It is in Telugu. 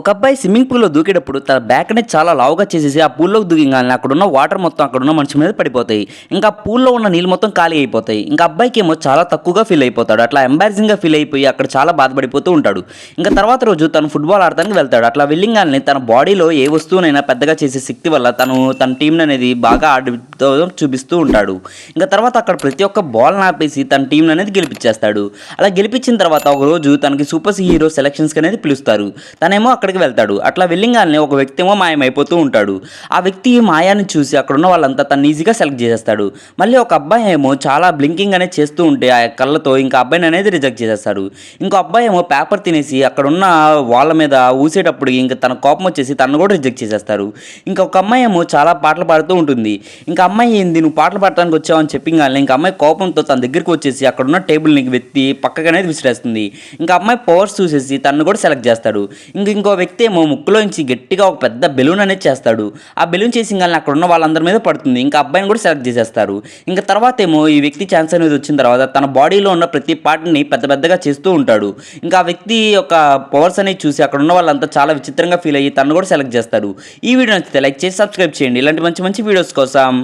ఒక అబ్బాయి స్విమ్మింగ్ పూల్‌లో దూకేటప్పుడు తన బ్యాక్ అనేది చాలా లావుగా చేసేసి ఆ పూల్‌లోకి దూకింగాల్నే అక్కడున్న వాటర్ మొత్తం అక్కడున్న మనిషి మీద పడిపోతాయి. ఇంకా ఆ పూల్‌లో ఉన్న నీళ్ళు మొత్తం ఖాళీ అయిపోతాయి. ఇంకా అబ్బాయికేమో చాలా తక్కువగా ఫీల్ అయిపోతాడు. అట్లా ఎంబారసింగ్‌గా ఫీల్ అయిపోయి అక్కడ చాలా బాధపడిపోతూ ఉంటాడు. ఇంకా తర్వాత రోజు తను ఫుట్‌బాల్ ఆడటానికి వెళ్తాడు. అట్లా వెళ్ళింగాల్నే తన బాడీలో ఏ వస్తువునైనా పెద్దగా చేసే శక్తి వల్ల తన టీమ్‌ననేది బాగా ఆడుతూ చూపిస్తూ ఉంటాడు. ఇంకా తర్వాత అక్కడ ప్రతి ఒక్క బాల్‌ని ఆపేసి తన టీమ్‌ననేది గెలిపిచ్చేస్తాడు. అలా గెలిపించిన తర్వాత ఒకరోజు తనకి సూపర్ హీరో సెలక్షన్స్‌కి అనేది పిలుస్తారు. తనేమో అక్కడికి వెళ్తాడు. అట్లా వెళ్ళింగాల్నే ఒక వ్యక్తి ఏమో మాయమైపోతూ ఉంటాడు. ఆ వ్యక్తి మాయాన్ని చూసి అక్కడున్న వాళ్ళంతా తన్ని ఈజీగా సెలెక్ట్ చేసేస్తాడు. మళ్ళీ ఒక అబ్బాయి ఏమో చాలా బ్లింకింగ్ అనేది చేస్తూ ఉంటే ఆ కళ్ళతో ఇంకా అబ్బాయిని అనేది రిజెక్ట్ చేసేస్తాడు. ఇంకో అబ్బాయి ఏమో పేపర్ తినేసి అక్కడున్న వాళ్ళ మీద ఊసేటప్పుడు ఇంక తన కోపం వచ్చేసి తనను కూడా రిజెక్ట్ చేసేస్తారు. ఇంకొక అమ్మాయి ఏమో చాలా పాటలు పాడుతూ ఉంటుంది. ఇంకా అమ్మాయి ఏంది నువ్వు పాటలు పాడటానికి వచ్చావు అని చెప్పిగాల్నే ఇంక అమ్మాయి కోపంతో తన దగ్గరికి వచ్చేసి అక్కడున్న టేబుల్‌ని వెత్తి పక్కకనేది విసిరేస్తుంది. ఇంకా అమ్మాయి పవర్స్ చూసేసి తనను కూడా సెలెక్ట్ చేస్తాడు. ఇంకో వ్యక్తి ఏమో ముక్కులోంచి గట్టిగా ఒక పెద్ద బెలూన్ అనేది చేస్తాడు. ఆ బెలూన్ చేసింగాల్నే అక్కడ ఉన్న వాళ్ళందరి మీద పడుతుంది. ఇంకా అబ్బాయిని కూడా సెలెక్ట్ చేసేస్తారు. ఇంకా తర్వాత ఏమో ఈ వ్యక్తి ఛాన్స్ అనేది వచ్చిన తర్వాత తన బాడీలో ఉన్న ప్రతి పార్ట్‌ని పెద్ద పెద్దగా చేస్తూ ఉంటాడు. ఇంకా ఆ వ్యక్తి యొక్క పవర్స్ అనేవి చూసి అక్కడ ఉన్న వాళ్ళంతా చాలా విచిత్రంగా ఫీల్ అయ్యి తనను కూడా సెలెక్ట్ చేస్తారు. ఈ వీడియో నచ్చితే లైక్ చేసి సబ్స్క్రైబ్ చేయండి. ఇలాంటి మంచి మంచి వీడియోస్ కోసం.